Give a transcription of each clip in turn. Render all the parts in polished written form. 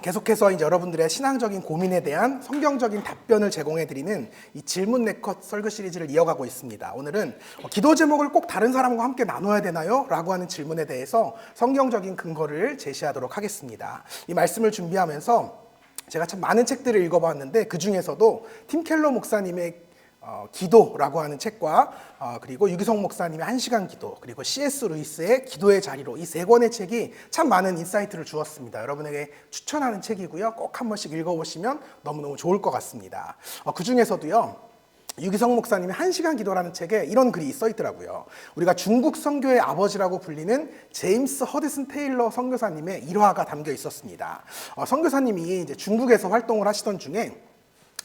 계속해서 이제 여러분들의 신앙적인 고민에 대한 성경적인 답변을 제공해드리는 이 질문 네컷 설교 시리즈를 이어가고 있습니다. 오늘은 기도 제목을 꼭 다른 사람과 함께 나눠야 되나요? 라고 하는 질문에 대해서 성경적인 근거를 제시하도록 하겠습니다. 이 말씀을 준비하면서 제가 참 많은 책들을 읽어봤는데 그 중에서도 팀 켈러 목사님의 기도라고 하는 책과 그리고 유기성 목사님의 1시간 기도, 그리고 C.S. 루이스의 기도의 자리로, 이 세 권의 책이 참 많은 인사이트를 주었습니다. 여러분에게 추천하는 책이고요. 꼭 한 번씩 읽어보시면 너무너무 좋을 것 같습니다. 그 중에서도요, 유기성 목사님의 1시간 기도라는 책에 이런 글이 써 있더라고요. 우리가 중국 선교의 아버지라고 불리는 제임스 허드슨 테일러 선교사님의 일화가 담겨 있었습니다. 선교사님이 이제 중국에서 활동을 하시던 중에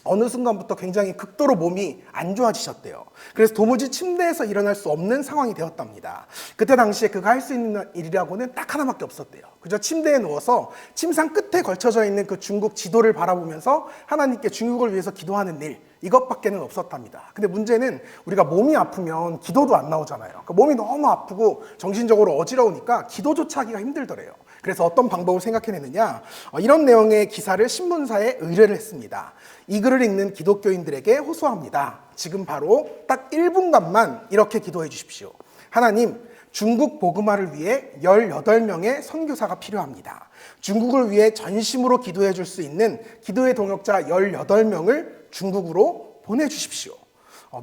어느 순간부터 굉장히 극도로 몸이 안 좋아지셨대요. 그래서 도무지 침대에서 일어날 수 없는 상황이 되었답니다. 그때 당시에 그가 할 수 있는 일이라고는 딱 하나밖에 없었대요. 그저 침대에 누워서 침상 끝에 걸쳐져 있는 그 중국 지도를 바라보면서 하나님께 중국을 위해서 기도하는 일, 이것밖에는 없었답니다. 근데 문제는 우리가 몸이 아프면 기도도 안 나오잖아요. 그러니까 몸이 너무 아프고 정신적으로 어지러우니까 기도조차 하기가 힘들더래요. 그래서 어떤 방법을 생각해내느냐, 이런 내용의 기사를 신문사에 의뢰를 했습니다. 이 글을 읽는 기독교인들에게 호소합니다. 지금 바로 딱 1분간만 이렇게 기도해 주십시오. 하나님, 중국 복음화를 위해 18명의 선교사가 필요합니다. 중국을 위해 전심으로 기도해 줄 수 있는 기도의 동역자 18명을 중국으로 보내주십시오.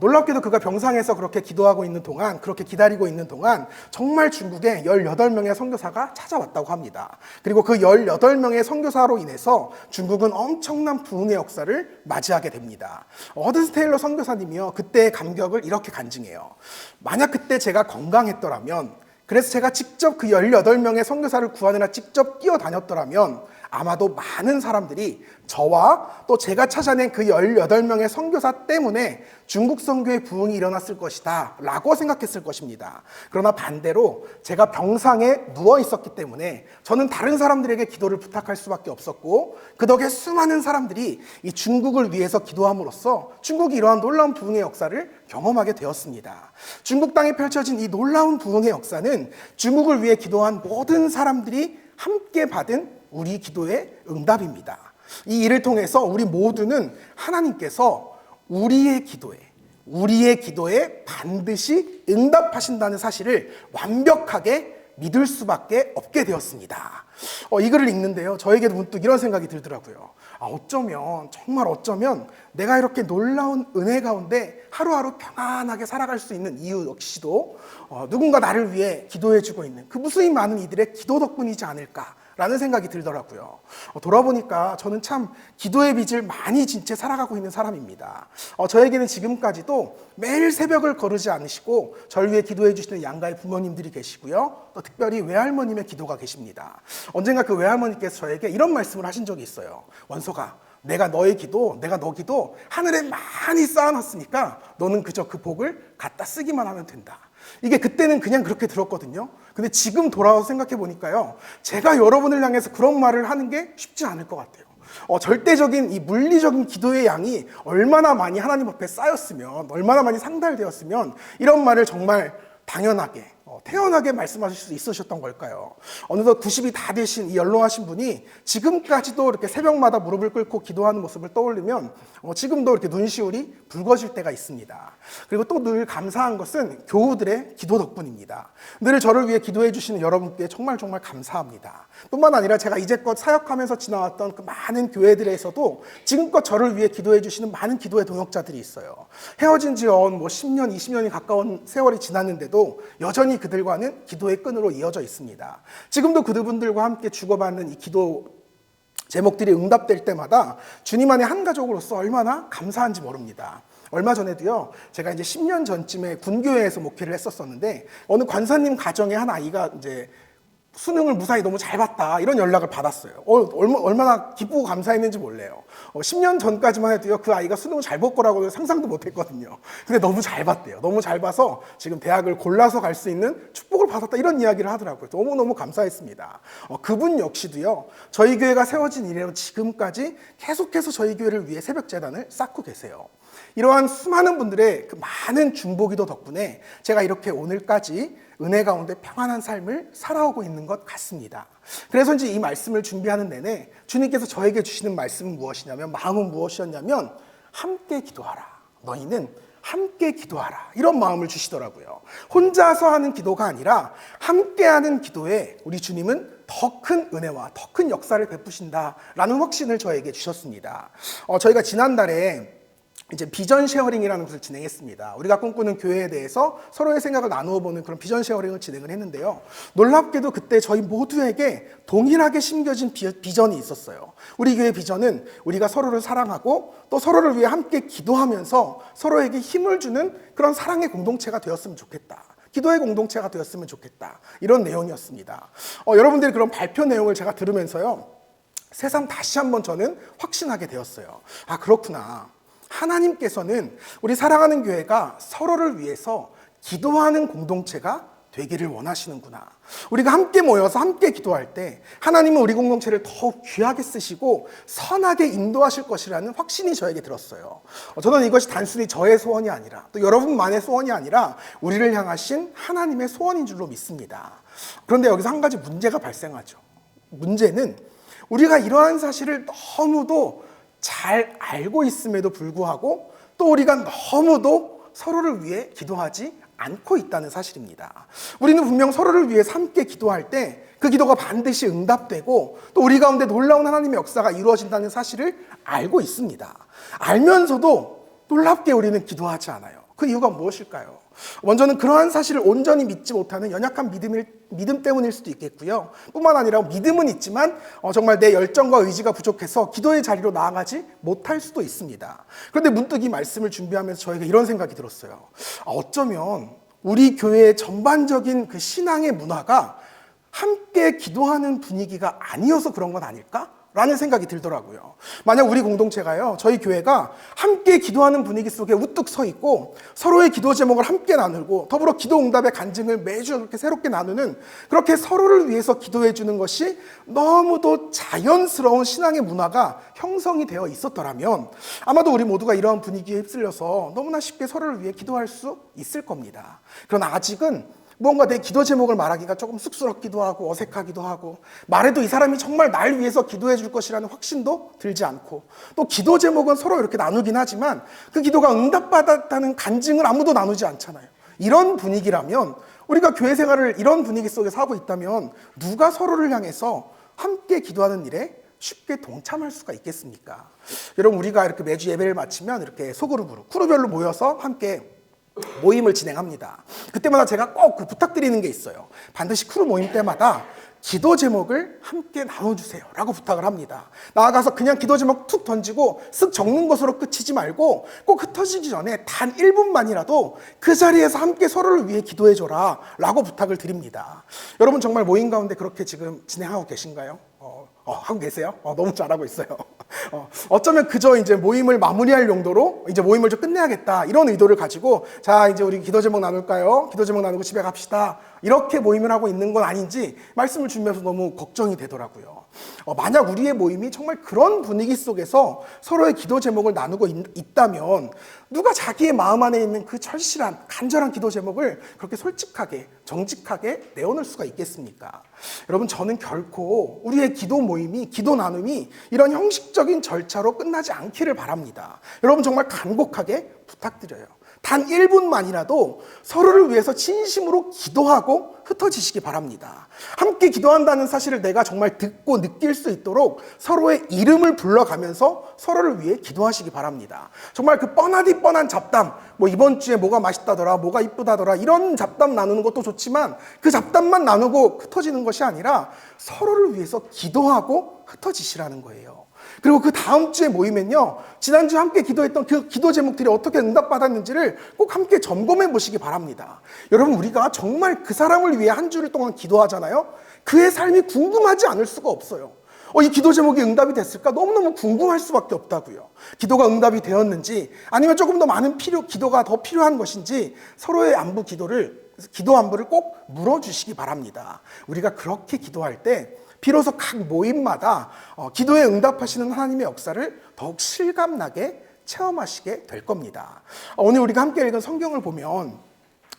놀랍게도 그가 병상에서 그렇게 기도하고 있는 동안, 그렇게 기다리고 있는 동안 정말 중국에 18명의 선교사가 찾아왔다고 합니다. 그리고 그 18명의 선교사로 인해서 중국은 엄청난 부흥의 역사를 맞이하게 됩니다. 허드슨 테일러 선교사님이요, 그때의 감격을 이렇게 간증해요. 만약 그때 제가 건강했더라면, 그래서 제가 직접 그 18명의 선교사를 구하느라 직접 뛰어다녔더라면 아마도 많은 사람들이 저와 또 제가 찾아낸 그 18명의 선교사 때문에 중국 선교의 부흥이 일어났을 것이다 라고 생각했을 것입니다. 그러나 반대로 제가 병상에 누워 있었기 때문에 저는 다른 사람들에게 기도를 부탁할 수밖에 없었고, 그 덕에 수많은 사람들이 이 중국을 위해서 기도함으로써 중국이 이러한 놀라운 부흥의 역사를 경험하게 되었습니다. 중국 땅에 펼쳐진 이 놀라운 부흥의 역사는 중국을 위해 기도한 모든 사람들이 함께 받은 우리 기도의 응답입니다. 이 일을 통해서 우리 모두는 하나님께서 우리의 기도에 반드시 응답하신다는 사실을 완벽하게 믿을 수밖에 없게 되었습니다. 이 글을 읽는데요, 저에게도 문득 이런 생각이 들더라고요. 정말 어쩌면 내가 이렇게 놀라운 은혜 가운데 하루하루 평안하게 살아갈 수 있는 이유 역시도 누군가 나를 위해 기도해주고 있는 그 무수히 많은 이들의 기도 덕분이지 않을까 라는 생각이 들더라고요. 돌아보니까 저는 참 기도의 빚을 많이 진 채 살아가고 있는 사람입니다. 저에게는 지금까지도 매일 새벽을 거르지 않으시고 저를 위해 기도해 주시는 양가의 부모님들이 계시고요, 또 특별히 외할머님의 기도가 계십니다. 언젠가 그 외할머니께서 저에게 이런 말씀을 하신 적이 있어요. 원석아, 내가 너 기도 하늘에 많이 쌓아놨으니까 너는 그저 그 복을 갖다 쓰기만 하면 된다. 이게 그때는 그냥 그렇게 들었거든요. 근데 지금 돌아와서 생각해 보니까요, 제가 여러분을 향해서 그런 말을 하는 게 쉽지 않을 것 같아요. 절대적인 이 물리적인 기도의 양이 얼마나 많이 하나님 앞에 쌓였으면, 얼마나 많이 상달되었으면 이런 말을 정말 당연하게 태연하게 말씀하실 수 있으셨던 걸까요? 어느덧 90이 다 되신 이 연로하신 분이 지금까지도 이렇게 새벽마다 무릎을 꿇고 기도하는 모습을 떠올리면 지금도 이렇게 눈시울이 붉어질 때가 있습니다. 그리고 또 늘 감사한 것은 교우들의 기도 덕분입니다. 늘 저를 위해 기도해 주시는 여러분께 정말 감사합니다. 뿐만 아니라 제가 이제껏 사역하면서 지나왔던 그 많은 교회들에서도 지금껏 저를 위해 기도해 주시는 많은 기도의 동역자들이 있어요. 헤어진 지 10년, 20년이 가까운 세월이 지났는데도 여전히 그들과는 기도의 끈으로 이어져 있습니다. 지금도 그분들과 함께 주고받는 이 기도 제목들이 응답될 때마다 주님 안에 한 가족으로서 얼마나 감사한지 모릅니다. 얼마 전에도요, 제가 이제 10년 전쯤에 군교회에서 목회를 했었었는데 어느 관사님 가정의 한 아이가 이제 수능을 무사히 너무 잘 봤다, 이런 연락을 받았어요. 얼마나 기쁘고 감사했는지 몰라요. 10년 전까지만 해도요, 그 아이가 수능을 잘 볼 거라고 상상도 못 했거든요. 근데 너무 잘 봤대요. 너무 잘 봐서 지금 대학을 골라서 갈 수 있는 축복을 받았다, 이런 이야기를 하더라고요. 너무너무 감사했습니다. 그분 역시도요, 저희 교회가 세워진 이래로 지금까지 계속해서 저희 교회를 위해 새벽 재단을 쌓고 계세요. 이러한 수많은 분들의 그 많은 중보기도 덕분에 제가 이렇게 오늘까지 은혜 가운데 평안한 삶을 살아오고 있는 것 같습니다. 그래서인지 이 말씀을 준비하는 내내 주님께서 저에게 주시는 말씀은 무엇이냐면, 마음은 무엇이었냐면, 함께 기도하라. 너희는 함께 기도하라. 이런 마음을 주시더라고요. 혼자서 하는 기도가 아니라 함께하는 기도에 우리 주님은 더 큰 은혜와 더 큰 역사를 베푸신다라는 확신을 저에게 주셨습니다. 저희가 지난달에 이제 비전 쉐어링이라는 것을 진행했습니다. 우리가 꿈꾸는 교회에 대해서 서로의 생각을 나누어 보는 그런 비전 쉐어링을 진행을 했는데요. 놀랍게도 그때 저희 모두에게 동일하게 심겨진 비전이 있었어요. 우리 교회 비전은 우리가 서로를 사랑하고 또 서로를 위해 함께 기도하면서 서로에게 힘을 주는 그런 사랑의 공동체가 되었으면 좋겠다. 기도의 공동체가 되었으면 좋겠다. 이런 내용이었습니다. 여러분들이 그런 발표 내용을 제가 들으면서요, 새삼 다시 한번 저는 확신하게 되었어요. 아, 그렇구나. 하나님께서는 우리 사랑하는 교회가 서로를 위해서 기도하는 공동체가 되기를 원하시는구나. 우리가 함께 모여서 함께 기도할 때 하나님은 우리 공동체를 더욱 귀하게 쓰시고 선하게 인도하실 것이라는 확신이 저에게 들었어요. 저는 이것이 단순히 저의 소원이 아니라 또 여러분만의 소원이 아니라 우리를 향하신 하나님의 소원인 줄로 믿습니다. 그런데 여기서 한 가지 문제가 발생하죠. 문제는 우리가 이러한 사실을 너무도 잘 알고 있음에도 불구하고 또 우리가 너무도 서로를 위해 기도하지 않고 있다는 사실입니다. 우리는 분명 서로를 위해 함께 기도할 때 그 기도가 반드시 응답되고 또 우리 가운데 놀라운 하나님의 역사가 이루어진다는 사실을 알고 있습니다. 알면서도 놀랍게 우리는 기도하지 않아요. 그 이유가 무엇일까요? 먼저는 그러한 사실을 온전히 믿지 못하는 연약한 믿음 때문일 수도 있겠고요. 뿐만 아니라 믿음은 있지만 정말 내 열정과 의지가 부족해서 기도의 자리로 나아가지 못할 수도 있습니다. 그런데 문득 이 말씀을 준비하면서 저에게 이런 생각이 들었어요. 어쩌면 우리 교회의 전반적인 그 신앙의 문화가 함께 기도하는 분위기가 아니어서 그런 건 아닐까? 라는 생각이 들더라고요. 만약 우리 공동체가요, 저희 교회가 함께 기도하는 분위기 속에 우뚝 서 있고 서로의 기도 제목을 함께 나누고 더불어 기도 응답의 간증을 매주 그렇게 새롭게 나누는, 그렇게 서로를 위해서 기도해 주는 것이 너무도 자연스러운 신앙의 문화가 형성이 되어 있었더라면 아마도 우리 모두가 이러한 분위기에 휩쓸려서 너무나 쉽게 서로를 위해 기도할 수 있을 겁니다. 그러나 아직은 무언가 내 기도 제목을 말하기가 조금 쑥스럽기도 하고 어색하기도 하고, 말해도 이 사람이 정말 날 위해서 기도해 줄 것이라는 확신도 들지 않고, 또 기도 제목은 서로 이렇게 나누긴 하지만 그 기도가 응답받았다는 간증을 아무도 나누지 않잖아요. 이런 분위기라면, 우리가 교회 생활을 이런 분위기 속에서 하고 있다면 누가 서로를 향해서 함께 기도하는 일에 쉽게 동참할 수가 있겠습니까? 여러분, 우리가 이렇게 매주 예배를 마치면 이렇게 소그룹으로, 크루별로 모여서 함께 모임을 진행합니다. 그때마다 제가 꼭 부탁드리는 게 있어요. 반드시 크루 모임 때마다 기도 제목을 함께 나눠주세요 라고 부탁을 합니다. 나아가서 그냥 기도 제목 툭 던지고 쓱 적는 것으로 끝이지 말고 꼭 흩어지기 전에 단 1분만이라도 그 자리에서 함께 서로를 위해 기도해줘라 라고 부탁을 드립니다. 여러분, 정말 모임 가운데 그렇게 지금 진행하고 계신가요? 하고 계세요? 너무 잘하고 있어요. 어쩌면 그저 이제 모임을 마무리할 용도로 이제 모임을 좀 끝내야겠다 이런 의도를 가지고, 자, 이제 우리 기도 제목 나눌까요? 기도 제목 나누고 집에 갑시다. 이렇게 모임을 하고 있는 건 아닌지 말씀을 주면서 너무 걱정이 되더라고요. 만약 우리의 모임이 정말 그런 분위기 속에서 서로의 기도 제목을 나누고 있다면 누가 자기의 마음 안에 있는 그 절실한 간절한 기도 제목을 그렇게 솔직하게 정직하게 내어놓을 수가 있겠습니까? 여러분, 저는 결코 우리의 기도 모임이, 기도 나눔이 이런 형식적인 절차로 끝나지 않기를 바랍니다. 여러분, 정말 간곡하게 부탁드려요. 단 1분만이라도 서로를 위해서 진심으로 기도하고 흩어지시기 바랍니다. 함께 기도한다는 사실을 내가 정말 듣고 느낄 수 있도록 서로의 이름을 불러가면서 서로를 위해 기도하시기 바랍니다. 정말 그 뻔하디 뻔한 잡담, 이번 주에 뭐가 맛있다더라, 뭐가 이쁘다더라, 이런 잡담 나누는 것도 좋지만 그 잡담만 나누고 흩어지는 것이 아니라 서로를 위해서 기도하고 흩어지시라는 거예요. 그리고 그 다음 주에 모이면요, 지난주에 함께 기도했던 그 기도 제목들이 어떻게 응답받았는지를 꼭 함께 점검해 보시기 바랍니다. 여러분, 우리가 정말 그 사람을 위해 한 주를 동안 기도하잖아요. 그의 삶이 궁금하지 않을 수가 없어요. 이 기도 제목이 응답이 됐을까? 너무너무 궁금할 수밖에 없다고요. 기도가 응답이 되었는지, 아니면 조금 더 많은 기도가 더 필요한 것인지 서로의 기도 안부를 꼭 물어주시기 바랍니다. 우리가 그렇게 기도할 때 비로소 각 모임마다 기도에 응답하시는 하나님의 역사를 더욱 실감나게 체험하시게 될 겁니다. 오늘 우리가 함께 읽은 성경을 보면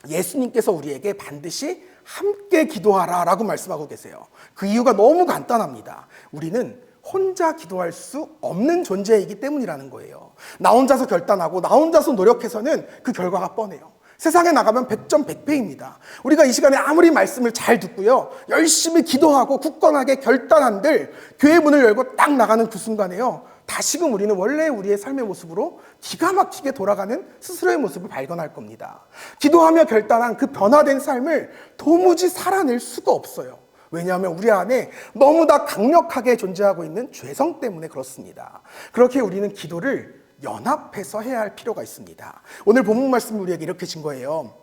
예수님께서 우리에게 반드시 함께 기도하라 라고 말씀하고 계세요. 그 이유가 너무 간단합니다. 우리는 혼자 기도할 수 없는 존재이기 때문이라는 거예요. 나 혼자서 결단하고 나 혼자서 노력해서는 그 결과가 뻔해요. 세상에 나가면 100점 100패입니다. 우리가 이 시간에 아무리 말씀을 잘 듣고요, 열심히 기도하고 굳건하게 결단한들 교회 문을 열고 딱 나가는 그 순간에요, 다시금 우리는 원래 우리의 삶의 모습으로 기가 막히게 돌아가는 스스로의 모습을 발견할 겁니다. 기도하며 결단한 그 변화된 삶을 도무지 살아낼 수가 없어요. 왜냐하면 우리 안에 너무나 강력하게 존재하고 있는 죄성 때문에 그렇습니다. 그렇게 우리는 기도를 연합해서 해야 할 필요가 있습니다. 오늘 본문 말씀이 우리에게 이렇게 진 거예요.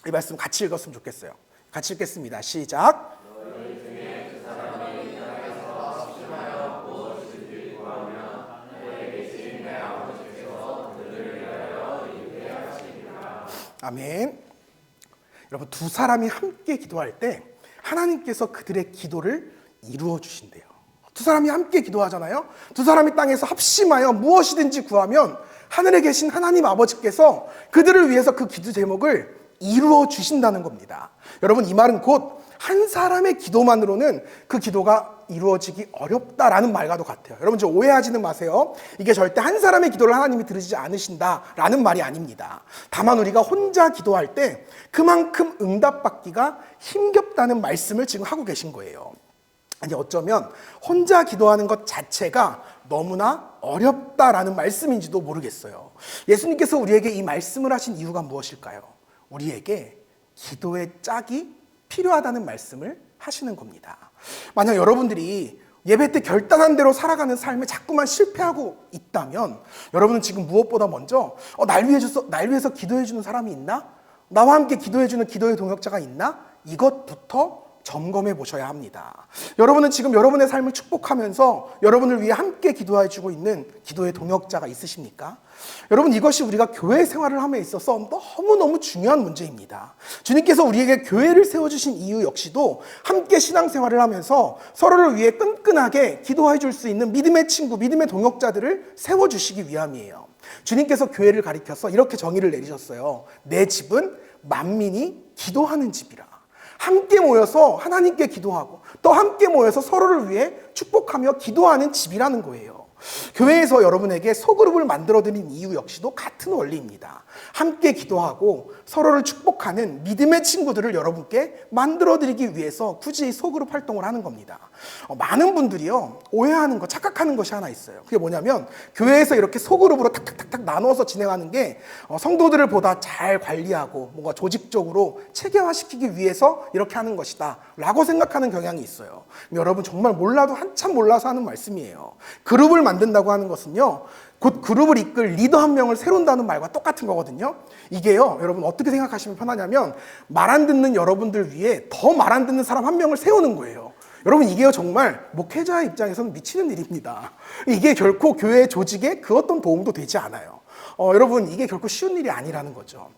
이 말씀 같이 읽었으면 좋겠어요. 같이 읽겠습니다. 시작. 아멘. 여러분, 두 사람이 함께 기도할 때 하나님께서 그들의 기도를 이루어 주신대요. 두 사람이 함께 기도하잖아요. 두 사람이 땅에서 합심하여 무엇이든지 구하면 하늘에 계신 하나님 아버지께서 그들을 위해서 그 기도 제목을 이루어 주신다는 겁니다. 여러분, 이 말은 곧 한 사람의 기도만으로는 그 기도가 이루어지기 어렵다라는 말과도 같아요. 여러분, 저 오해하지는 마세요. 이게 절대 한 사람의 기도를 하나님이 들으시지 않으신다라는 말이 아닙니다. 다만 우리가 혼자 기도할 때 그만큼 응답받기가 힘겹다는 말씀을 지금 하고 계신 거예요. 아니, 어쩌면 혼자 기도하는 것 자체가 너무나 어렵다라는 말씀인지도 모르겠어요. 예수님께서 우리에게 이 말씀을 하신 이유가 무엇일까요? 우리에게 기도의 짝이 필요하다는 말씀을 하시는 겁니다. 만약 여러분들이 예배 때 결단한 대로 살아가는 삶에 자꾸만 실패하고 있다면 여러분은 지금 무엇보다 먼저 날 위해서 기도해 주는 사람이 있나? 나와 함께 기도해 주는 기도의 동역자가 있나? 이것부터 점검해 보셔야 합니다. 여러분은 지금 여러분의 삶을 축복하면서 여러분을 위해 함께 기도해 주고 있는 기도의 동역자가 있으십니까? 여러분, 이것이 우리가 교회 생활을 함에 있어서 너무너무 중요한 문제입니다. 주님께서 우리에게 교회를 세워주신 이유 역시도 함께 신앙생활을 하면서 서로를 위해 끈끈하게 기도해 줄 수 있는 믿음의 친구, 믿음의 동역자들을 세워주시기 위함이에요. 주님께서 교회를 가리켜서 이렇게 정의를 내리셨어요. 내 집은 만민이 기도하는 집이라. 함께 모여서 하나님께 기도하고 또 함께 모여서 서로를 위해 축복하며 기도하는 집이라는 거예요. 교회에서 여러분에게 소그룹을 만들어드린 이유 역시도 같은 원리입니다. 함께 기도하고 서로를 축복하는 믿음의 친구들을 여러분께 만들어드리기 위해서 굳이 소그룹 활동을 하는 겁니다. 많은 분들이요, 오해하는 것, 착각하는 것이 하나 있어요. 그게 뭐냐면 교회에서 이렇게 소그룹으로 탁탁탁탁 나누어서 진행하는 게 성도들을 보다 잘 관리하고 뭔가 조직적으로 체계화시키기 위해서 이렇게 하는 것이다 라고 생각하는 경향이 있어요. 여러분, 정말 몰라도 한참 몰라서 하는 말씀이에요. 그룹을 만든다고 하는 것은요, 곧 그룹을 이끌 리더 한 명을 세운다는 말과 똑같은 거거든요. 이게요, 여러분 어떻게 생각하시면 편하냐면 말 안 듣는 여러분들 위해 더 말 안 듣는 사람 한 명을 세우는 거예요. 여러분, 이게요 정말 목회자의 입장에서는 미치는 일입니다. 이게 결코 교회 조직에 그 어떤 도움도 되지 않아요. 여러분, 이게 결코 쉬운 일이 아니라는 거죠.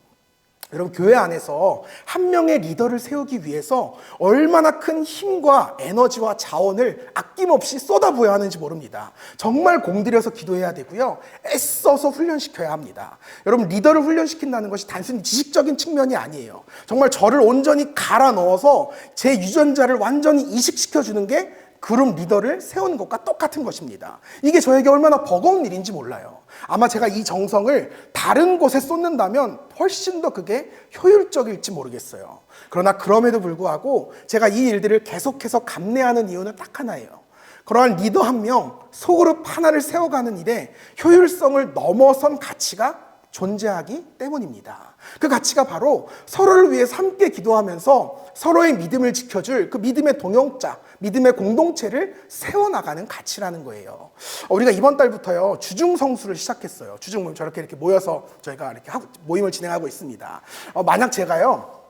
여러분, 교회 안에서 한 명의 리더를 세우기 위해서 얼마나 큰 힘과 에너지와 자원을 아낌없이 쏟아부어야 하는지 모릅니다. 정말 공들여서 기도해야 되고요, 애써서 훈련시켜야 합니다. 여러분, 리더를 훈련시킨다는 것이 단순히 지식적인 측면이 아니에요. 정말 저를 온전히 갈아 넣어서 제 유전자를 완전히 이식시켜주는 게 그룹 리더를 세우는 것과 똑같은 것입니다. 이게 저에게 얼마나 버거운 일인지 몰라요. 아마 제가 이 정성을 다른 곳에 쏟는다면 훨씬 더 그게 효율적일지 모르겠어요. 그러나 그럼에도 불구하고 제가 이 일들을 계속해서 감내하는 이유는 딱 하나예요. 그러한 리더 한 명, 소그룹 하나를 세워가는 일에 효율성을 넘어선 가치가 존재하기 때문입니다. 그 가치가 바로 서로를 위해서 함께 기도하면서 서로의 믿음을 지켜줄 그 믿음의 동역자, 믿음의 공동체를 세워나가는 가치라는 거예요. 우리가 이번 달부터요, 주중성수를 시작했어요. 주중 모임 저렇게 이렇게 모여서 저희가 이렇게 모임을 진행하고 있습니다. 만약 제가요,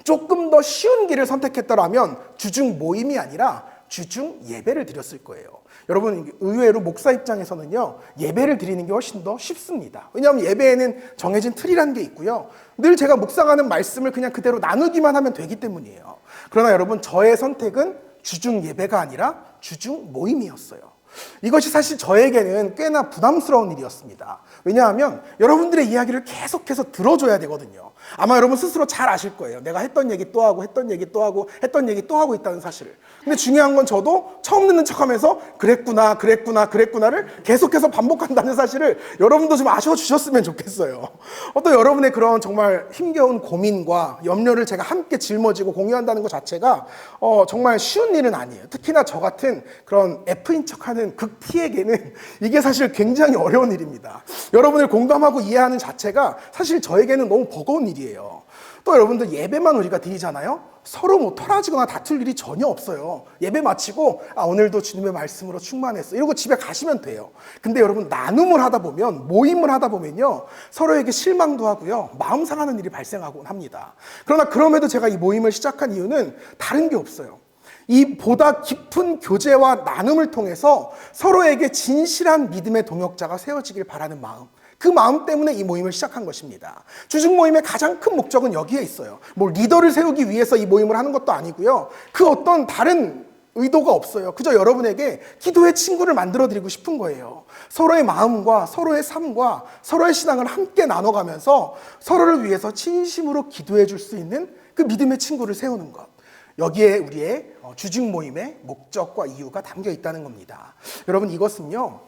조금 더 쉬운 길을 선택했더라면 주중 모임이 아니라 주중 예배를 드렸을 거예요. 여러분, 의외로 목사 입장에서는요, 예배를 드리는 게 훨씬 더 쉽습니다. 왜냐하면 예배에는 정해진 틀이라는 게 있고요, 늘 제가 묵상하는 말씀을 그냥 그대로 나누기만 하면 되기 때문이에요. 그러나 여러분, 저의 선택은 주중 예배가 아니라 주중 모임이었어요. 이것이 사실 저에게는 꽤나 부담스러운 일이었습니다. 왜냐하면 여러분들의 이야기를 계속해서 들어줘야 되거든요. 아마 여러분 스스로 잘 아실 거예요. 내가 했던 얘기 또 하고 했던 얘기 또 하고 했던 얘기 또 하고 있다는 사실을. 근데 중요한 건 저도 처음 듣는 척하면서 그랬구나를 계속해서 반복한다는 사실을 여러분도 좀 아셔주셨으면 좋겠어요. 어떤 여러분의 그런 정말 힘겨운 고민과 염려를 제가 함께 짊어지고 공유한다는 것 자체가 정말 쉬운 일은 아니에요. 특히나 저 같은 그런 F인 척하는 극 T에게는 이게 사실 굉장히 어려운 일입니다. 여러분을 공감하고 이해하는 자체가 사실 저에게는 너무 버거운 일이에요. 또 여러분들 예배만 우리가 드리잖아요. 서로 뭐 토라지거나 다툴 일이 전혀 없어요. 예배 마치고 오늘도 주님의 말씀으로 충만했어 이러고 집에 가시면 돼요. 근데 여러분 나눔을 하다 보면, 모임을 하다 보면요, 서로에게 실망도 하고요, 마음 상하는 일이 발생하곤 합니다. 그러나 그럼에도 제가 이 모임을 시작한 이유는 다른 게 없어요. 이 보다 깊은 교제와 나눔을 통해서 서로에게 진실한 믿음의 동역자가 세워지길 바라는 마음, 그 마음 때문에 이 모임을 시작한 것입니다. 주중 모임의 가장 큰 목적은 여기에 있어요. 뭐 리더를 세우기 위해서 이 모임을 하는 것도 아니고요, 그 어떤 다른 의도가 없어요. 그저 여러분에게 기도의 친구를 만들어드리고 싶은 거예요. 서로의 마음과 서로의 삶과 서로의 신앙을 함께 나눠가면서 서로를 위해서 진심으로 기도해 줄 수 있는 그 믿음의 친구를 세우는 것, 여기에 우리의 주중 모임의 목적과 이유가 담겨 있다는 겁니다. 여러분, 이것은요,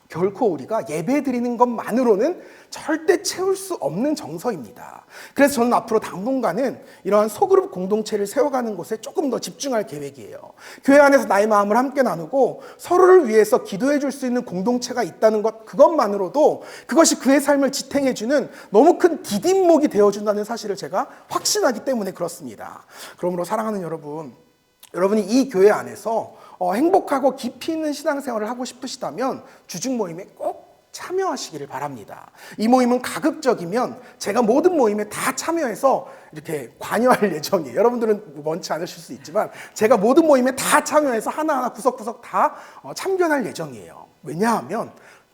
결코 우리가 예배 드리는 것만으로는 절대 채울 수 없는 정서입니다. 그래서 저는 앞으로 당분간은 이러한 소그룹 공동체를 세워가는 곳에 조금 더 집중할 계획이에요. 교회 안에서 나의 마음을 함께 나누고 서로를 위해서 기도해 줄 수 있는 공동체가 있다는 것, 그것만으로도 그것이 그의 삶을 지탱해주는 너무 큰 디딤목이 되어준다는 사실을 제가 확신하기 때문에 그렇습니다. 그러므로 사랑하는 여러분, 여러분이 이 교회 안에서 행복하고 깊이 있는 신앙생활을 하고 싶으시다면 주중 모임에 꼭 참여하시기를 바랍니다. 이 모임은 가급적이면 제가 모든 모임에 다 참여해서 이렇게 관여할 예정이에요. 여러분들은 원치 않으실 수 있지만 제가 모든 모임에 다 참여해서 하나하나 구석구석 다 참견할 예정이에요. 왜냐하면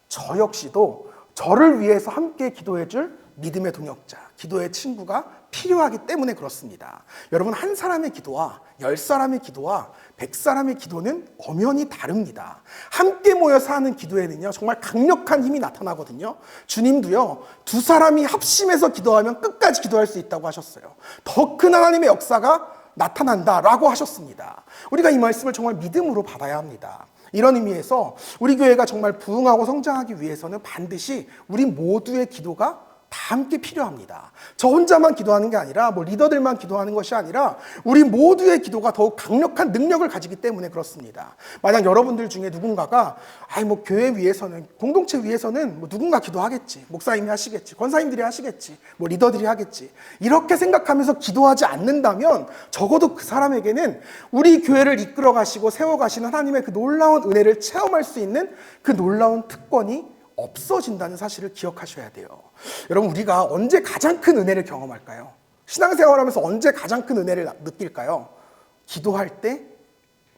저 역시도 저를 위해서 함께 기도해줄 믿음의 동역자, 기도의 친구가 필요하기 때문에 그렇습니다. 여러분, 한 사람의 기도와 10사람의 기도와 100사람의 기도는 엄연히 다릅니다. 함께 모여서 하는 기도에는요, 정말 강력한 힘이 나타나거든요. 주님도요, 2사람이 합심해서 기도하면 끝까지 기도할 수 있다고 하셨어요. 더 큰 하나님의 역사가 나타난다라고 하셨습니다. 우리가 이 말씀을 정말 믿음으로 받아야 합니다. 이런 의미에서 우리 교회가 정말 부흥하고 성장하기 위해서는 반드시 우리 모두의 기도가 다 함께 필요합니다. 저 혼자만 기도하는 게 아니라, 뭐 리더들만 기도하는 것이 아니라 우리 모두의 기도가 더욱 강력한 능력을 가지기 때문에 그렇습니다. 만약 여러분들 중에 누군가가 뭐 교회 위해서는, 공동체 위해서는 뭐 누군가 기도하겠지, 목사님이 하시겠지, 권사님들이 하시겠지, 뭐 리더들이 하겠지, 이렇게 생각하면서 기도하지 않는다면 적어도 그 사람에게는 우리 교회를 이끌어 가시고 세워 가시는 하나님의 그 놀라운 은혜를 체험할 수 있는 그 놀라운 특권이 없어진다는 사실을 기억하셔야 돼요. 여러분, 우리가 언제 가장 큰 은혜를 경험할까요? 신앙생활하면서 언제 가장 큰 은혜를 느낄까요? 기도할 때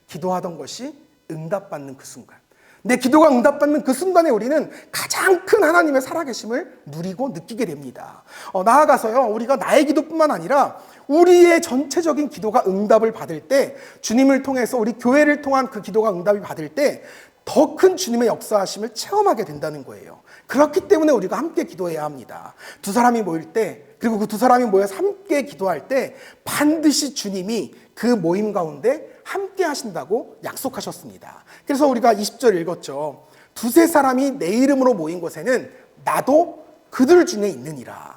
기도하던 것이 응답받는 그 순간, 내 기도가 응답받는 그 순간에 우리는 가장 큰 하나님의 살아계심을 누리고 느끼게 됩니다. 나아가서요, 우리가 나의 기도뿐만 아니라 우리의 전체적인 기도가 응답을 받을 때, 주님을 통해서 우리 교회를 통한 그 기도가 응답이 받을 때 더 큰 주님의 역사하심을 체험하게 된다는 거예요. 그렇기 때문에 우리가 함께 기도해야 합니다. 2사람이 모일 때, 그리고 그 2사람이 모여서 함께 기도할 때 반드시 주님이 그 모임 가운데 함께 하신다고 약속하셨습니다. 그래서 우리가 20절 읽었죠. 2-3사람이 내 이름으로 모인 곳에는 나도 그들 중에 있느니라.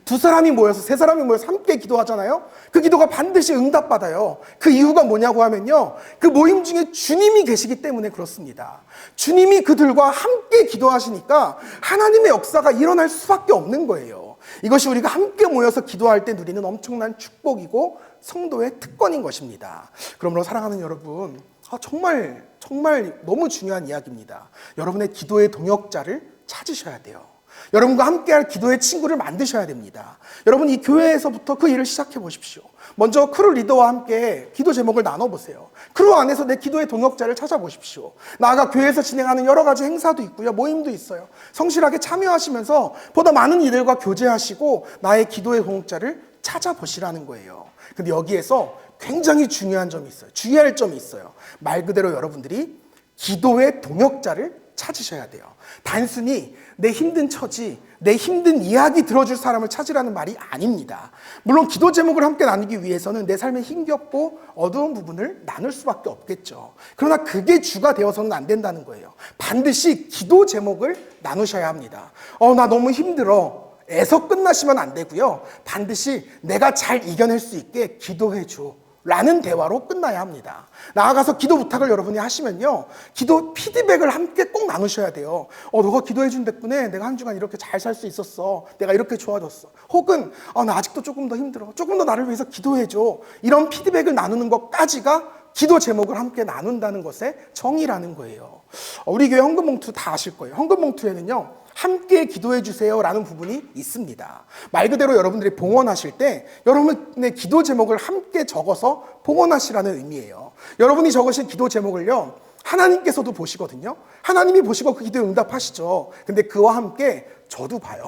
2사람이 모여서, 3사람이 모여서 함께 기도하잖아요. 그 기도가 반드시 응답받아요. 그 이유가 뭐냐고 하면요, 그 모임 중에 주님이 계시기 때문에 그렇습니다. 주님이 그들과 함께 기도하시니까 하나님의 역사가 일어날 수밖에 없는 거예요. 이것이 우리가 함께 모여서 기도할 때 누리는 엄청난 축복이고 성도의 특권인 것입니다. 그러므로 사랑하는 여러분, 정말 너무 중요한 이야기입니다. 여러분의 기도의 동역자를 찾으셔야 돼요. 여러분과 함께할 기도의 친구를 만드셔야 됩니다. 여러분, 이 교회에서부터 그 일을 시작해 보십시오. 먼저 크루 리더와 함께 기도 제목을 나눠보세요. 크루 안에서 내 기도의 동역자를 찾아보십시오. 나아가 교회에서 진행하는 여러 가지 행사도 있고요, 모임도 있어요. 성실하게 참여하시면서 보다 많은 이들과 교제하시고 나의 기도의 동역자를 찾아보시라는 거예요. 근데 여기에서 굉장히 중요한 점이 있어요. 주의할 점이 있어요. 말 그대로 여러분들이 기도의 동역자를 찾으셔야 돼요. 단순히 내 힘든 처지, 내 힘든 이야기 들어줄 사람을 찾으라는 말이 아닙니다. 물론 기도 제목을 함께 나누기 위해서는 내 삶의 힘겹고 어두운 부분을 나눌 수밖에 없겠죠. 그러나 그게 주가 되어서는 안 된다는 거예요. 반드시 기도 제목을 나누셔야 합니다. 나 너무 힘들어. 에서 끝나시면 안 되고요. 반드시 내가 잘 이겨낼 수 있게 기도해 줘. 라는 대화로 끝나야 합니다. 나아가서 기도 부탁을 여러분이 하시면요, 기도 피드백을 함께 꼭 나누셔야 돼요. 너가 기도해 준 덕분에 내가 한 주간 이렇게 잘 살 수 있었어. 내가 이렇게 좋아졌어. 혹은 나 아직도 조금 더 힘들어. 조금 더 나를 위해서 기도해 줘. 이런 피드백을 나누는 것까지가 기도 제목을 함께 나눈다는 것의 정의라는 거예요. 우리 교회 헌금봉투 다 아실 거예요. 헌금봉투에는요, 함께 기도해 주세요 라는 부분이 있습니다. 말 그대로 여러분들이 봉헌하실 때 여러분의 기도 제목을 함께 적어서 봉헌하시라는 의미예요. 여러분이 적으신 기도 제목을요, 하나님께서도 보시거든요. 하나님이 보시고 그 기도에 응답하시죠. 근데 그와 함께 저도 봐요.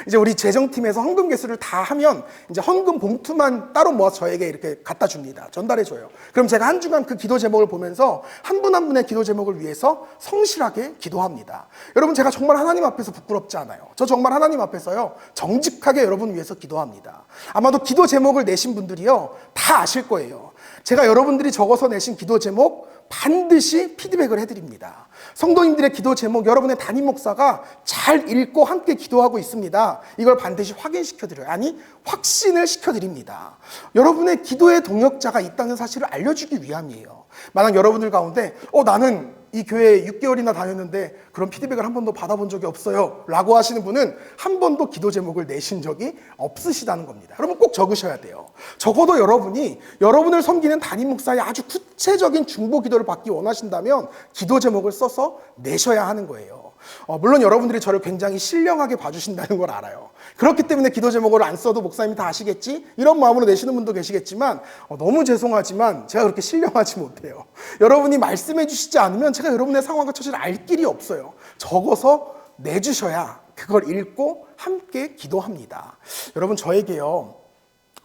이제 우리 재정팀에서 헌금 개수를 다 하면 이제 헌금 봉투만 따로 모아서 저에게 이렇게 갖다 줍니다. 전달해 줘요. 그럼 제가 한 주간 그 기도 제목을 보면서 한 분 한 분의 기도 제목을 위해서 성실하게 기도합니다. 여러분, 제가 정말 하나님 앞에서 부끄럽지 않아요. 저 정말 하나님 앞에서요, 정직하게 여러분 위해서 기도합니다. 아마도 기도 제목을 내신 분들이요, 다 아실 거예요. 제가 여러분들이 적어서 내신 기도 제목 반드시 피드백을 해드립니다. 성도님들의 기도 제목 여러분의 담임 목사가 잘 읽고 함께 기도하고 있습니다. 이걸 반드시 확인시켜드려요. 아니, 확신을 시켜드립니다. 여러분의 기도의 동역자가 있다는 사실을 알려주기 위함이에요. 만약 여러분들 가운데 나는 이 교회에 6개월이나 다녔는데 그런 피드백을 한 번도 받아본 적이 없어요 라고 하시는 분은 한 번도 기도 제목을 내신 적이 없으시다는 겁니다. 여러분 꼭 적으셔야 돼요. 적어도 여러분이 여러분을 섬기는 담임 목사의 아주 구체적인 중보 기도를 받기 원하신다면 기도 제목을 써서 내셔야 하는 거예요. 물론 여러분들이 저를 굉장히 신령하게 봐주신다는 걸 알아요. 그렇기 때문에 기도 제목을 안 써도 목사님이 다 아시겠지? 이런 마음으로 내시는 분도 계시겠지만 너무 죄송하지만 제가 그렇게 신령하지 못해요. 여러분이 말씀해 주시지 않으면 제가 여러분의 상황과 처지를 알 길이 없어요. 적어서 내주셔야 그걸 읽고 함께 기도합니다. 여러분, 저에게요,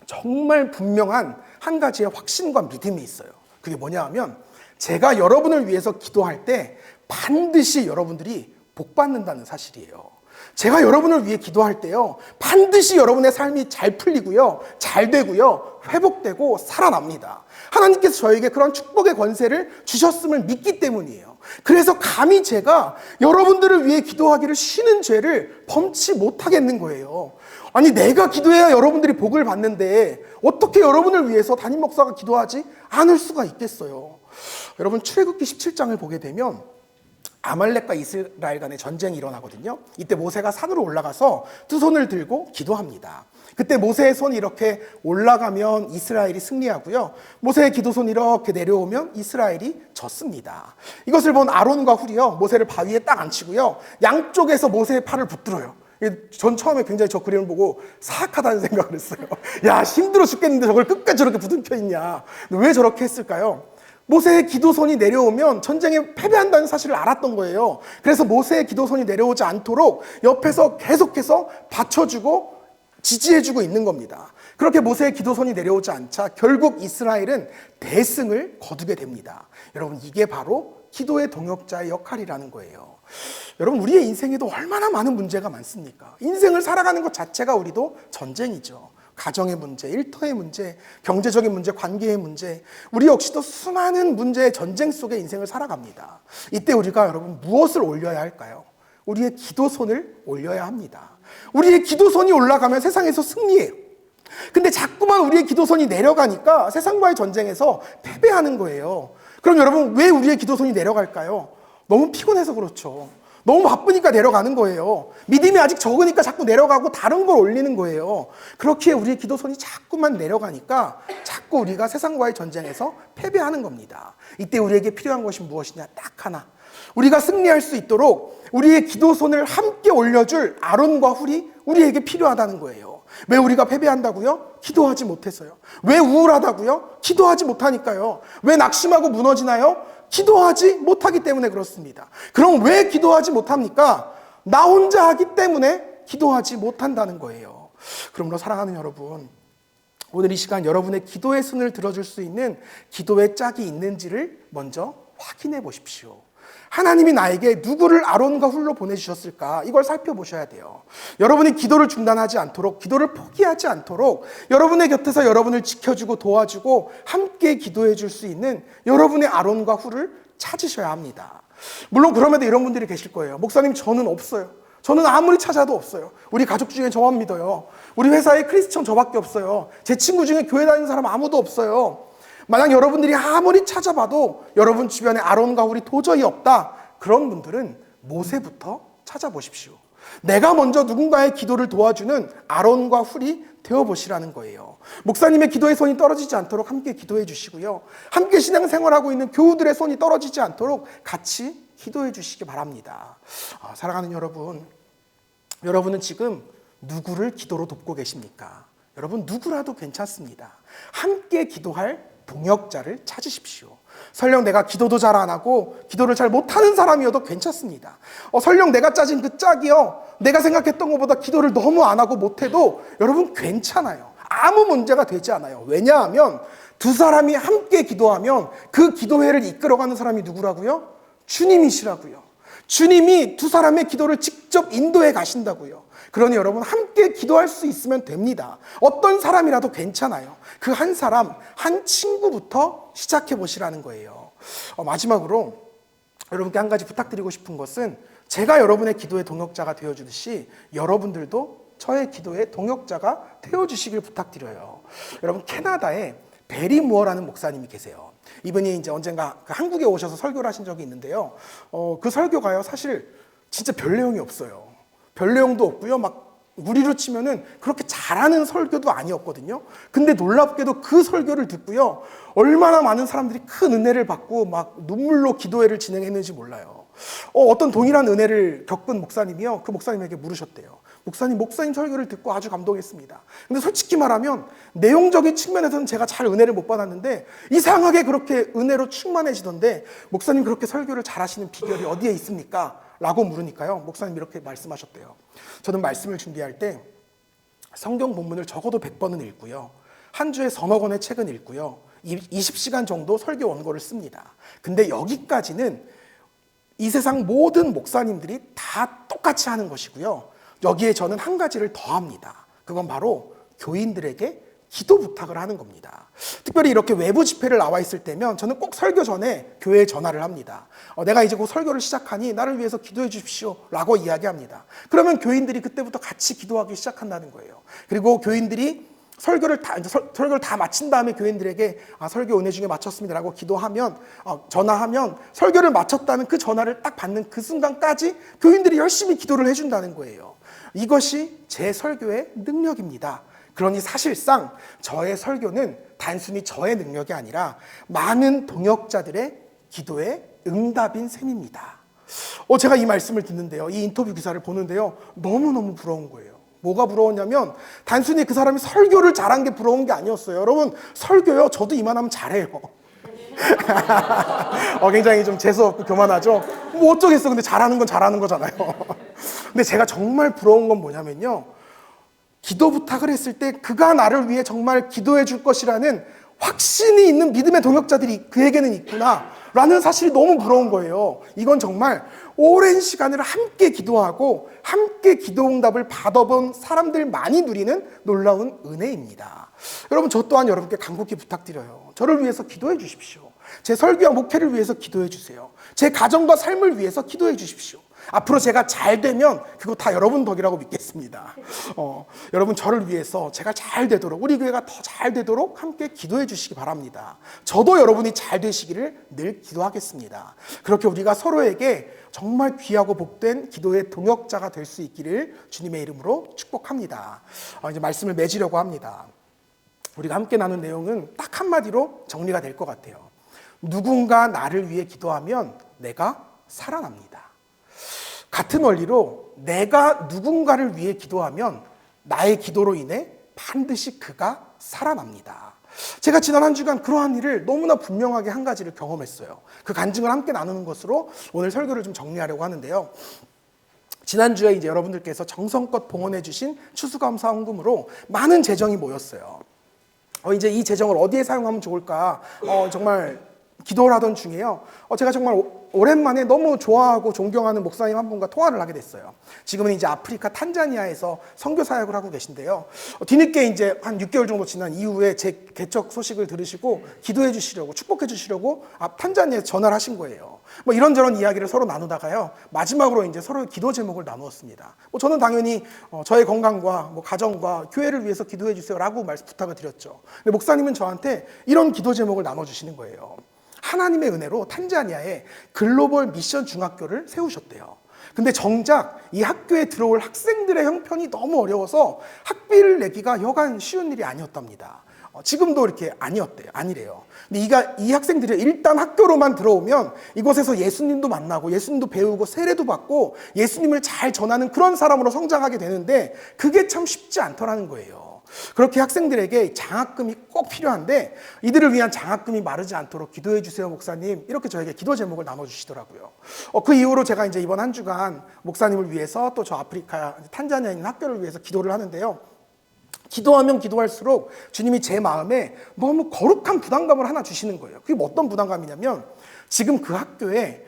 정말 분명한 한 가지의 확신과 믿음이 있어요. 그게 뭐냐 하면 제가 여러분을 위해서 기도할 때 반드시 여러분들이 복 받는다는 사실이에요. 제가 여러분을 위해 기도할 때요, 반드시 여러분의 삶이 잘 풀리고요, 잘 되고요, 회복되고 살아납니다. 하나님께서 저에게 그런 축복의 권세를 주셨음을 믿기 때문이에요. 그래서 감히 제가 여러분들을 위해 기도하기를 쉬는 죄를 범치 못하겠는 거예요. 아니, 내가 기도해야 여러분들이 복을 받는데 어떻게 여러분을 위해서 담임 목사가 기도하지 않을 수가 있겠어요. 여러분, 출애굽기 17장을 보게 되면 아말렉과 이스라엘 간의 전쟁이 일어나거든요. 이때 모세가 산으로 올라가서 두 손을 들고 기도합니다. 그때 모세의 손이 이렇게 올라가면 이스라엘이 승리하고요, 모세의 기도손이 이렇게 내려오면 이스라엘이 졌습니다. 이것을 본 아론과 훌이요, 모세를 바위에 딱 앉히고요, 양쪽에서 모세의 팔을 붙들어요. 전 처음에 굉장히 저 그림을 보고 사악하다는 생각을 했어요. 야, 힘들어 죽겠는데 저걸 끝까지 저렇게 붙들켜 있냐. 왜 저렇게 했을까요? 모세의 기도손이 내려오면 전쟁에 패배한다는 사실을 알았던 거예요. 그래서 모세의 기도손이 내려오지 않도록 옆에서 계속해서 받쳐주고 지지해주고 있는 겁니다. 그렇게 모세의 기도손이 내려오지 않자 결국 이스라엘은 대승을 거두게 됩니다. 여러분, 이게 바로 기도의 동역자의 역할이라는 거예요. 여러분, 우리의 인생에도 얼마나 많은 문제가 많습니까? 인생을 살아가는 것 자체가 우리도 전쟁이죠. 가정의 문제, 일터의 문제, 경제적인 문제, 관계의 문제, 우리 역시도 수많은 문제의 전쟁 속에 인생을 살아갑니다. 이때 우리가 여러분 무엇을 올려야 할까요? 우리의 기도손을 올려야 합니다. 우리의 기도손이 올라가면 세상에서 승리해요. 근데 자꾸만 우리의 기도손이 내려가니까 세상과의 전쟁에서 패배하는 거예요. 그럼 여러분, 왜 우리의 기도손이 내려갈까요? 너무 피곤해서 그렇죠. 너무 바쁘니까 내려가는 거예요. 믿음이 아직 적으니까 자꾸 내려가고 다른 걸 올리는 거예요. 그렇기에 우리의 기도손이 자꾸만 내려가니까 자꾸 우리가 세상과의 전쟁에서 패배하는 겁니다. 이때 우리에게 필요한 것이 무엇이냐? 딱 하나. 우리가 승리할 수 있도록 우리의 기도손을 함께 올려줄 아론과 훌이 우리에게 필요하다는 거예요. 왜 우리가 패배한다고요? 기도하지 못해서요. 왜 우울하다고요? 기도하지 못하니까요. 왜 낙심하고 무너지나요? 기도하지 못하기 때문에 그렇습니다. 그럼 왜 기도하지 못합니까? 나 혼자 하기 때문에 기도하지 못한다는 거예요. 그러므로 사랑하는 여러분, 오늘 이 시간 여러분의 기도의 손을 들어줄 수 있는 기도의 짝이 있는지를 먼저 확인해 보십시오. 하나님이 나에게 누구를 아론과 훌로 보내주셨을까? 이걸 살펴보셔야 돼요. 여러분이 기도를 중단하지 않도록, 기도를 포기하지 않도록 여러분의 곁에서 여러분을 지켜주고 도와주고 함께 기도해 줄 수 있는 여러분의 아론과 훌을 찾으셔야 합니다. 물론 그럼에도 이런 분들이 계실 거예요. 목사님, 저는 없어요. 저는 아무리 찾아도 없어요. 우리 가족 중에 저만 믿어요. 우리 회사에 크리스천 저밖에 없어요. 제 친구 중에 교회 다니는 사람 아무도 없어요. 만약 여러분들이 아무리 찾아봐도 여러분 주변에 아론과 훌이 도저히 없다. 그런 분들은 모세부터 찾아보십시오. 내가 먼저 누군가의 기도를 도와주는 아론과 훌이 되어보시라는 거예요. 목사님의 기도의 손이 떨어지지 않도록 함께 기도해 주시고요. 함께 신앙생활하고 있는 교우들의 손이 떨어지지 않도록 같이 기도해 주시기 바랍니다. 사랑하는 여러분, 여러분은 지금 누구를 기도로 돕고 계십니까? 여러분, 누구라도 괜찮습니다. 함께 기도할 동역자를 찾으십시오. 설령 내가 기도도 잘 안 하고 기도를 잘 못하는 사람이어도 괜찮습니다. 설령 내가 짜진 그 짝이요, 내가 생각했던 것보다 기도를 너무 안 하고 못해도 여러분 괜찮아요. 아무 문제가 되지 않아요. 왜냐하면 두 사람이 함께 기도하면 그 기도회를 이끌어가는 사람이 누구라고요? 주님이시라고요. 주님이 두 사람의 기도를 직접 인도해 가신다고요. 그러니 여러분, 함께 기도할 수 있으면 됩니다. 어떤 사람이라도 괜찮아요. 그 한 사람, 한 친구부터 시작해 보시라는 거예요. 마지막으로 여러분께 한 가지 부탁드리고 싶은 것은, 제가 여러분의 기도의 동역자가 되어주듯이 여러분들도 저의 기도의 동역자가 되어주시길 부탁드려요. 여러분, 캐나다에 베리 무어라는 목사님이 계세요. 이분이 이제 언젠가 한국에 오셔서 설교를 하신 적이 있는데요. 그 설교가요, 사실 진짜 별 내용이 없어요. 별 내용도 없고요. 막 우리로 치면은 그렇게 잘하는 설교도 아니었거든요. 근데 놀랍게도 그 설교를 듣고요, 얼마나 많은 사람들이 큰 은혜를 받고 막 눈물로 기도회를 진행했는지 몰라요. 어떤 동일한 은혜를 겪은 목사님이요, 그 목사님에게 물으셨대요. 목사님 설교를 듣고 아주 감동했습니다. 근데 솔직히 말하면 내용적인 측면에서는 제가 잘 은혜를 못 받았는데 이상하게 그렇게 은혜로 충만해지던데, 목사님 그렇게 설교를 잘하시는 비결이 어디에 있습니까? 라고 물으니까요, 목사님 이렇게 말씀하셨대요. 저는 말씀을 준비할 때 성경 본문을 적어도 100번은 읽고요, 한 주에 서너 권의 책은 읽고요, 20시간 정도 설교 원고를 씁니다. 근데 여기까지는 이 세상 모든 목사님들이 다 똑같이 하는 것이고요, 여기에 저는 한 가지를 더 합니다. 그건 바로 교인들에게 기도 부탁을 하는 겁니다. 특별히 이렇게 외부 집회를 나와 있을 때면 저는 꼭 설교 전에 교회에 전화를 합니다. 내가 이제 곧 설교를 시작하니 나를 위해서 기도해 주십시오 라고 이야기합니다. 그러면 교인들이 그때부터 같이 기도하기 시작한다는 거예요. 그리고 교인들이 설교를 다 마친 다음에 교인들에게 설교 은혜 중에 마쳤습니다 라고 기도하면, 전화하면 설교를 마쳤다는 그 전화를 딱 받는 그 순간까지 교인들이 열심히 기도를 해준다는 거예요. 이것이 제 설교의 능력입니다. 그러니 사실상 저의 설교는 단순히 저의 능력이 아니라 많은 동역자들의 기도의 응답인 셈입니다. 제가 이 말씀을 듣는데요, 이 인터뷰 기사를 보는데요, 너무너무 부러운 거예요. 뭐가 부러웠냐면 단순히 그 사람이 설교를 잘한 게 부러운 게 아니었어요. 여러분, 설교요, 저도 이만하면 잘해요. 굉장히 좀 재수없고 교만하죠. 뭐 어쩌겠어. 근데 잘하는 건 잘하는 거잖아요. 근데 제가 정말 부러운 건 뭐냐면요, 기도 부탁을 했을 때 그가 나를 위해 정말 기도해 줄 것이라는 확신이 있는 믿음의 동역자들이 그에게는 있구나 라는 사실이 너무 부러운 거예요. 이건 정말 오랜 시간을 함께 기도하고 함께 기도응답을 받아본 사람들만이 누리는 놀라운 은혜입니다. 여러분, 저 또한 여러분께 간곡히 부탁드려요. 저를 위해서 기도해 주십시오. 제 설교와 목회를 위해서 기도해 주세요. 제 가정과 삶을 위해서 기도해 주십시오. 앞으로 제가 잘 되면 그거 다 여러분 덕이라고 믿겠습니다. 여러분, 저를 위해서 제가 잘 되도록, 우리 교회가 더 잘 되도록 함께 기도해 주시기 바랍니다. 저도 여러분이 잘 되시기를 늘 기도하겠습니다. 그렇게 우리가 서로에게 정말 귀하고 복된 기도의 동역자가 될 수 있기를 주님의 이름으로 축복합니다. 이제 말씀을 맺으려고 합니다. 우리가 함께 나눈 내용은 딱 한마디로 정리가 될 것 같아요. 누군가 나를 위해 기도하면 내가 살아납니다. 같은 원리로 내가 누군가를 위해 기도하면 나의 기도로 인해 반드시 그가 살아납니다. 제가 지난 한 주간 그러한 일을 너무나 분명하게 한 가지를 경험했어요. 그 간증을 함께 나누는 것으로 오늘 설교를 좀 정리하려고 하는데요. 지난주에 이제 여러분들께서 정성껏 봉헌해 주신 추수감사 헌금으로 많은 재정이 모였어요. 이제 이 재정을 어디에 사용하면 좋을까 정말 기도를 하던 중에요. 제가 정말 오랜만에 너무 좋아하고 존경하는 목사님 한 분과 통화를 하게 됐어요. 지금은 이제 아프리카 탄자니아에서 선교 사역을 하고 계신데요. 뒤늦게 이제 한 6개월 정도 지난 이후에 제 개척 소식을 들으시고 기도해 주시려고, 축복해 주시려고 탄자니아에 전화를 하신 거예요. 뭐 이런저런 이야기를 서로 나누다가요. 마지막으로 이제 서로 기도 제목을 나누었습니다. 저는 당연히 저의 건강과 가정과 교회를 위해서 기도해 주세요라고 부탁을 드렸죠. 근데 목사님은 저한테 이런 기도 제목을 나눠 주시는 거예요. 하나님의 은혜로 탄자니아에 글로벌 미션 중학교를 세우셨대요. 근데 정작 이 학교에 들어올 학생들의 형편이 너무 어려워서 학비를 내기가 여간 쉬운 일이 아니었답니다. 지금도 이렇게 아니래요. 근데 이 학생들이 일단 학교로만 들어오면 이곳에서 예수님도 만나고 예수님도 배우고 세례도 받고 예수님을 잘 전하는 그런 사람으로 성장하게 되는데 그게 참 쉽지 않더라는 거예요. 그렇게 학생들에게 장학금이 꼭 필요한데 이들을 위한 장학금이 마르지 않도록 기도해 주세요 목사님, 이렇게 저에게 기도 제목을 나눠주시더라고요. 그 이후로 제가 이제 이번 한 주간 목사님을 위해서 또 저 아프리카 탄자니아에 있는 학교를 위해서 기도를 하는데요. 기도하면 기도할수록 주님이 제 마음에 너무 거룩한 부담감을 하나 주시는 거예요. 그게 어떤 부담감이냐면 지금 그 학교에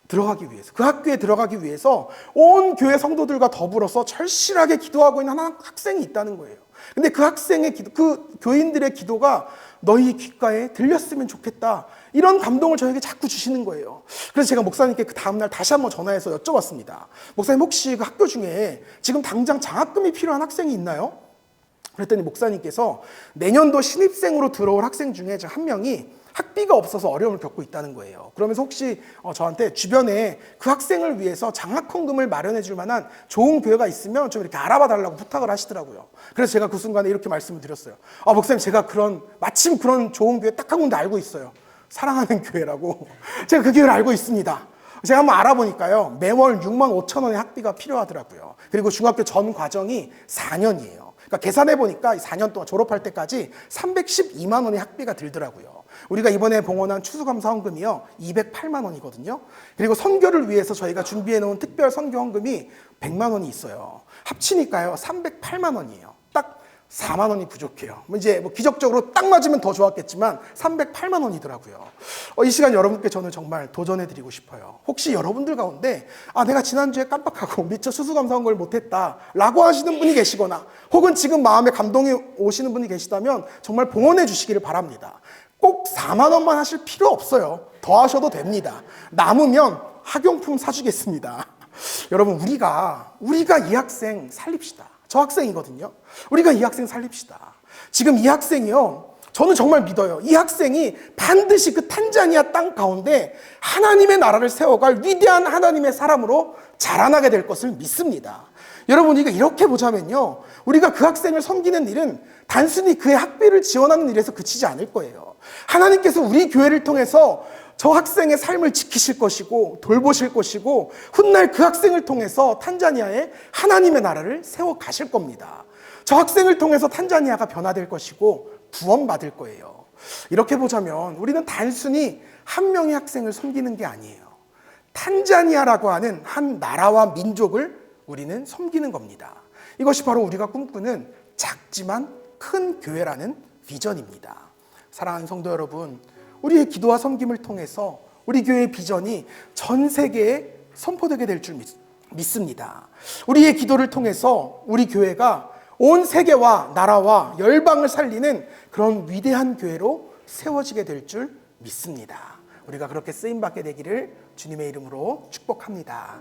들어가기 위해서 온 교회 성도들과 더불어서 절실하게 기도하고 있는 한 학생이 있다는 거예요. 근데 그 학생의 그 교인들의 기도가 너희 귓가에 들렸으면 좋겠다, 이런 감동을 저에게 자꾸 주시는 거예요. 그래서 제가 목사님께 그 다음날 다시 한번 전화해서 여쭤봤습니다. 목사님, 혹시 그 학교 중에 지금 당장 장학금이 필요한 학생이 있나요? 그랬더니 목사님께서 내년도 신입생으로 들어올 학생 중에 한 명이 학비가 없어서 어려움을 겪고 있다는 거예요. 그러면서 혹시 저한테 주변에 그 학생을 위해서 장학헌금을 마련해 줄 만한 좋은 교회가 있으면 좀 이렇게 알아봐 달라고 부탁을 하시더라고요. 그래서 제가 그 순간에 이렇게 말씀을 드렸어요. 목사님, 제가 마침 그런 좋은 교회 딱 한 군데 알고 있어요. 사랑하는 교회라고. 제가 그 교회를 알고 있습니다. 제가 한번 알아보니까요, 매월 6만 5천 원의 학비가 필요하더라고요. 그리고 중학교 전 과정이 4년이에요. 그러니까 계산해 보니까 4년 동안 졸업할 때까지 312만 원의 학비가 들더라고요. 우리가 이번에 봉헌한 추수감사헌금이요 208만 원이거든요. 그리고 선교를 위해서 저희가 준비해 놓은 특별 선교헌금이 100만 원이 있어요. 합치니까요 308만 원이에요. 딱 4만 원이 부족해요. 이제 기적적으로 딱 맞으면 더 좋았겠지만 308만 원이더라고요. 이 시간 여러분께 저는 정말 도전해드리고 싶어요. 혹시 여러분들 가운데 내가 지난주에 깜빡하고 미처 추수감사헌금을 못했다 라고 하시는 분이 계시거나 혹은 지금 마음에 감동이 오시는 분이 계시다면 정말 봉헌해 주시기를 바랍니다. 꼭 4만 원만 하실 필요 없어요. 더 하셔도 됩니다. 남으면 학용품 사주겠습니다. 여러분, 우리가 이 학생 살립시다. 저 학생이거든요. 우리가 이 학생 살립시다. 지금 이 학생이요, 저는 정말 믿어요. 이 학생이 반드시 그 탄자니아 땅 가운데 하나님의 나라를 세워갈 위대한 하나님의 사람으로 자라나게 될 것을 믿습니다. 여러분, 우리가 이렇게 보자면요, 우리가 그 학생을 섬기는 일은 단순히 그의 학비를 지원하는 일에서 그치지 않을 거예요. 하나님께서 우리 교회를 통해서 저 학생의 삶을 지키실 것이고 돌보실 것이고 훗날 그 학생을 통해서 탄자니아에 하나님의 나라를 세워 가실 겁니다. 저 학생을 통해서 탄자니아가 변화될 것이고 구원받을 거예요. 이렇게 보자면 우리는 단순히 한 명의 학생을 섬기는 게 아니에요. 탄자니아라고 하는 한 나라와 민족을 우리는 섬기는 겁니다. 이것이 바로 우리가 꿈꾸는 작지만 큰 교회라는 비전입니다. 사랑하는 성도 여러분, 우리의 기도와 섬김을 통해서 우리 교회의 비전이 전 세계에 선포되게 될 줄 믿습니다. 우리의 기도를 통해서 우리 교회가 온 세계와 나라와 열방을 살리는 그런 위대한 교회로 세워지게 될 줄 믿습니다. 우리가 그렇게 쓰임받게 되기를 주님의 이름으로 축복합니다.